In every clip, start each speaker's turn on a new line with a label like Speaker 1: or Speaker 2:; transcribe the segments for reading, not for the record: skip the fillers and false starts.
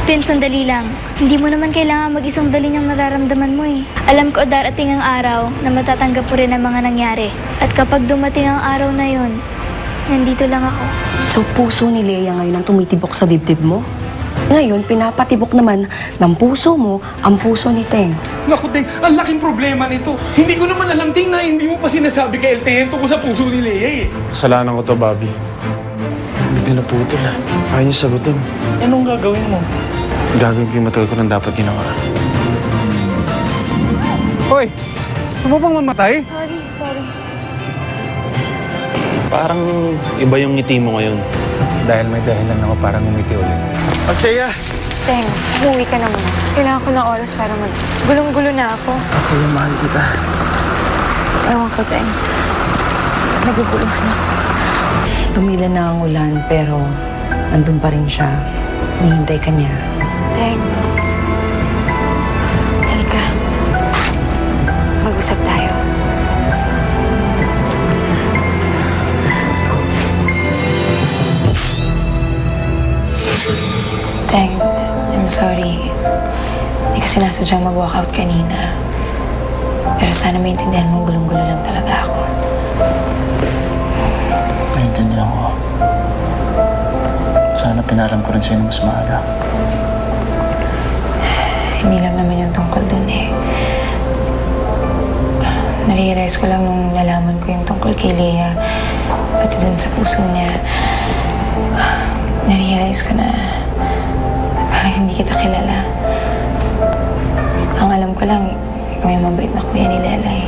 Speaker 1: Pin, sandali lang. Hindi mo naman kailangan mag-isang dali niyang nararamdaman mo eh. Alam ko darating ang araw na matatanggap mo rin ang mga nangyari. At kapag dumating ang araw na yon, nandito lang ako.
Speaker 2: So puso ni Lea ngayon ang tumitibok sa dibdib mo? Ngayon, pinapatibok naman ng puso mo ang puso ni Teng.
Speaker 3: Naku, Teng, ang laking problema nito. Hindi ko naman alam, Teng, na hindi mo pa sinasabi kay LTN tungkol sa puso ni Lea eh.
Speaker 4: Kasalanan ko to, Bobby. Bigla na putol ah. Kaya niya sagutin.
Speaker 3: Anong gagawin mo?
Speaker 4: Gagawin ko yung matagal ko nang dapat ginawa.
Speaker 3: Hoy, gusto mo bang mamatay?
Speaker 1: Sorry.
Speaker 4: Parang iba yung ngiti mo ngayon.
Speaker 3: Dahil may dahilan ako para ngumiti ulit.
Speaker 4: Aksaya!
Speaker 5: Teng, umuwi ka naman. Kailangan ko ng oras para gulong-gulo na ako.
Speaker 4: Aksaya, mahal kita.
Speaker 5: Ewan ko, Teng. Naguguluhan ako.
Speaker 2: Tumila na ang ulan pero andun pa rin siya. Hinihintay ka niya.
Speaker 5: Teng. Halika. Mag-usap tayo. Teng, I'm sorry. Hindi ko sinasadyang mag-walkout kanina. Pero sana maintindihan mo, gulong-gulo lang talaga ako.
Speaker 4: Naiintindihan ko. Sana pinalam ko rin sa'yo na mas maaga.
Speaker 5: Hindi lang naman yung tungkol dun eh. Narealize ko lang nung nalaman ko yung tungkol kay Lea, pati dun sa puso niya. Narealize ko na parang hindi kita kilala. Ang alam ko lang, ikaw yung mabait na kuya ni Lela eh.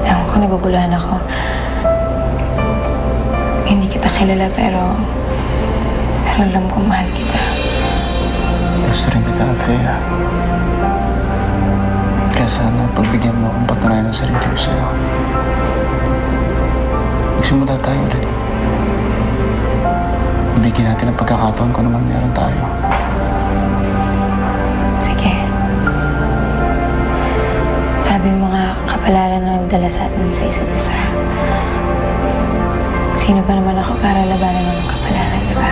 Speaker 5: Alam ko, naguguluhan ako. Hindi kita kilala pero alam ko mahal kita.
Speaker 4: Gusto rin kita, Althea. Kaya sana pagbigyan mo akong patunayan ng sarili ko sa'yo. Magsimula tayo ulit. Bigyan natin ang pagkakataon kung naman meron tayo.
Speaker 5: Sige. Sabi mo nga, kapalaran na nagdala sa atin sa isa't isa. Sino ba naman ako para labanan ng kapalaran, di ba?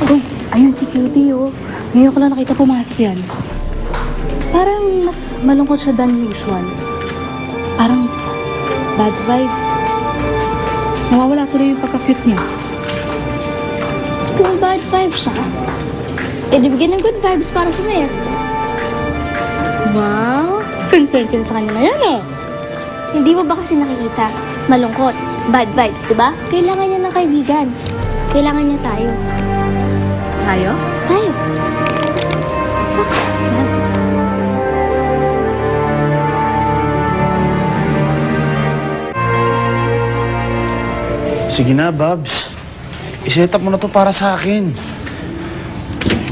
Speaker 6: Uy, ayun si Cutie, oh. Ngayon ko lang nakita pumasok yan. Parang mas malungkot siya than usual. Parang bad vibes. Nawawala tuloy yung pagka-cute niya.
Speaker 1: Kung bad vibes siya, bigyan ng good vibes para sa Maya.
Speaker 6: Wow! Concern ka na sa kanya na yan, oh.
Speaker 1: Hindi mo ba kasi nakikita? Malungkot, bad vibes, di ba? Kailangan niya ng kaibigan. Kailangan niya tayo.
Speaker 6: Tayo?
Speaker 1: Tayo.
Speaker 4: Sige na, Babs. I-set up mo na to para sa akin.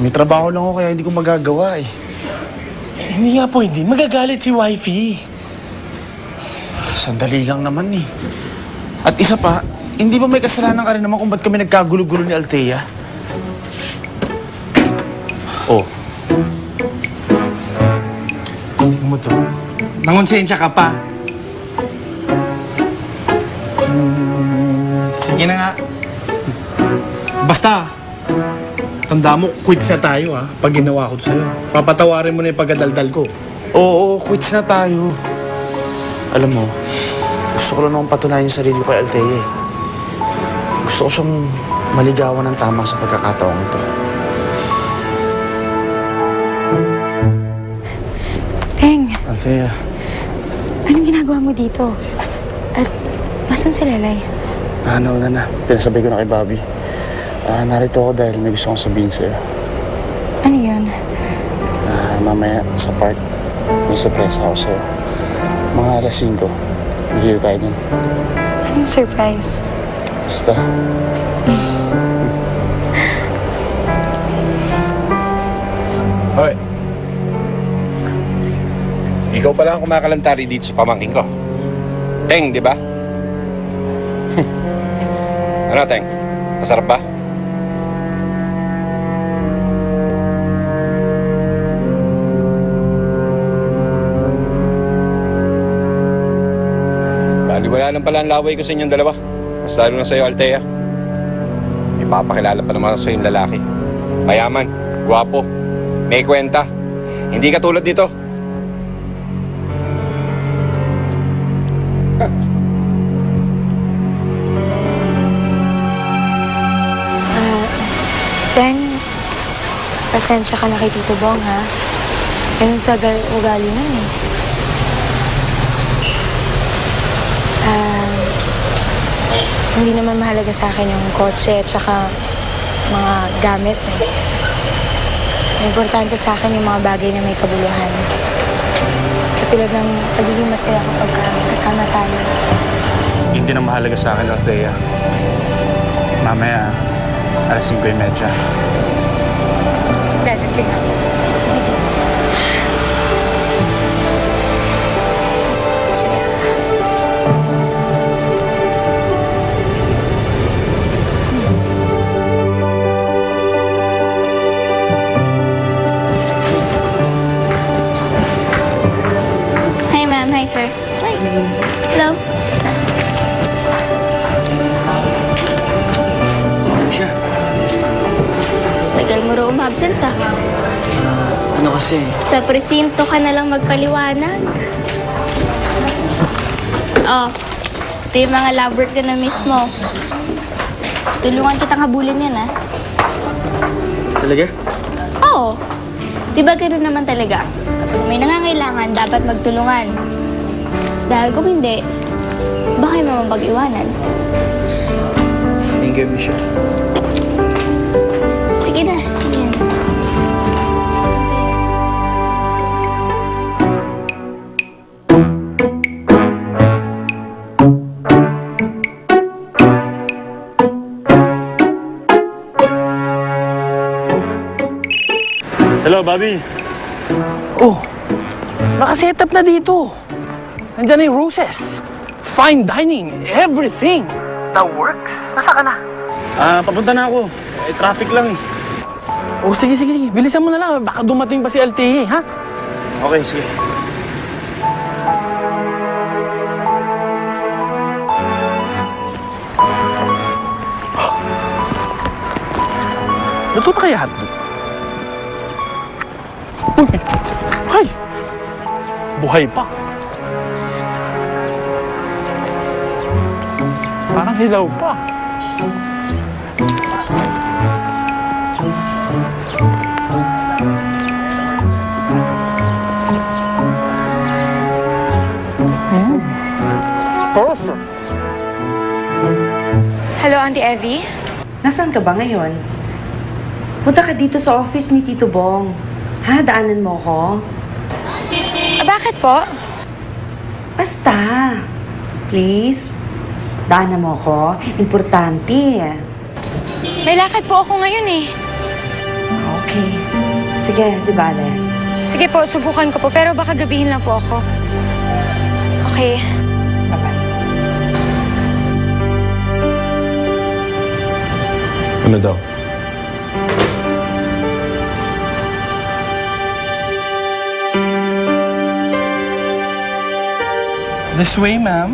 Speaker 4: May trabaho lang ako kaya hindi ko magagawa eh.
Speaker 3: Hindi nga pwede. Magagalit si wifey.
Speaker 4: Sandali lang naman eh. At isa pa, hindi ba may kasalanan ka rin naman kung ba't kami nagkagulo-gulo ni Althea? Oh.
Speaker 3: Tingnan mo to. Nangonsensya ka pa. Sige na nga. Basta, tanda mo, quits na tayo ha, pag ginawa ko to sa'yo. Papatawarin mo na yung pagkadaldal ko.
Speaker 4: Oo, quits na tayo. Alam mo, gusto ko lang naman patunayan yung sarili ko kay Althea eh. Gusto ko siyang maligawan ng tama sa pagkakataong ito.
Speaker 5: Teng,
Speaker 4: Althea,
Speaker 5: anong ginagawa mo dito? At nasan si Lelay?
Speaker 4: nauna na. Pinasabay ko na kay Bobby. Narito ako dahil may gusto kong sabihin sa'yo.
Speaker 5: Ano yun?
Speaker 4: Mamaya sa park, may surprise ako sa'yo. Mga alas 5, hihil tayo dun.
Speaker 5: Anong surprise?
Speaker 4: Basta.
Speaker 7: Hoy. Ikaw pala ang kumakalantari dito sa pamangkin ko. Teng, di ba? Ano, Teng? Masarap ba? wala lang pala ang laway ko sa inyong dalawa. Mas lalo na sa'yo, Althea. Ipapakilala pa naman sa yung lalaki. Mayaman, gwapo, may kwenta. Hindi katulad nito.
Speaker 5: Then, pasensya ka na kay Tito Bong, ha? Ganun tagal ugali nun, eh. Hindi naman mahalaga sa akin yung kotse at saka mga gamit, eh. Importante sa akin yung mga bagay na may kabuluhan. Katulad ng pagiging masaya kapag kasama tayo.
Speaker 4: Hindi na mahalaga sa akin, Althea. Mamaya, 5:30.
Speaker 5: Dadating ako.
Speaker 1: Hi, ma'am. Hi, sir. Hi. Hello. Tagal mo raw umabsent, ah.
Speaker 4: Ano kasi?
Speaker 1: Sa presinto ka na lang magpaliwanag. Oh, ito yung mga lab work na mismo. Tulungan kitang habulin yan, ah.
Speaker 4: Talaga?
Speaker 1: Oo. Diba gano'n naman talaga? Kapag may nangangailangan, dapat magtulungan. Dahil kung hindi, baka yung mamapag-iwanan.
Speaker 4: Thank you, Michelle.
Speaker 1: Sige na. Yan.
Speaker 4: Hello, Bobby.
Speaker 3: Oh, nakaset up na dito. Nandiyan na yung roses. Fine dining, everything. The works. Nasa ka na?
Speaker 4: Papunta na ako. Traffic lang eh.
Speaker 3: Oh, sige. Bilisan mo na lang. Baka dumating pa si Althea, ha?
Speaker 4: Okay, sige.
Speaker 3: Luto na kaya hotdog? Uy! Ay! Buhay pa. Parang hilaw pa. Perfect.
Speaker 5: Hello, Auntie Evie?
Speaker 2: Nasaan ka ba ngayon? Punta ka dito sa office ni Tito Bong. Ha, daanan mo ko?
Speaker 5: Bakit po?
Speaker 2: Basta. Please. Daanan mo ko. Importante.
Speaker 5: May lakad po ako ngayon, eh.
Speaker 2: Okay. Sige, di bale.
Speaker 5: Sige po, subukan ko po. Pero baka gabihin lang po ako. Okay.
Speaker 2: Bye-bye.
Speaker 7: Ano daw?
Speaker 3: This way, ma'am.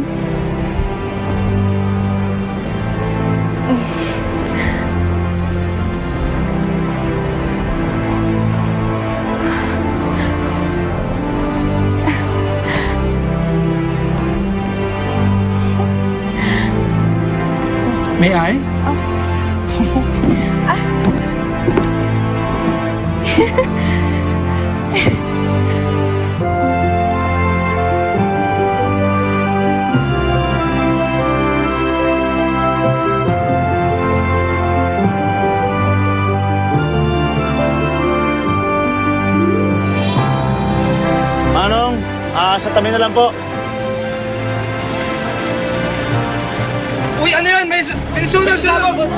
Speaker 3: May I?
Speaker 4: Manong, sa tabi na lang po.
Speaker 7: Uy, ano yan? May sunog sa loob!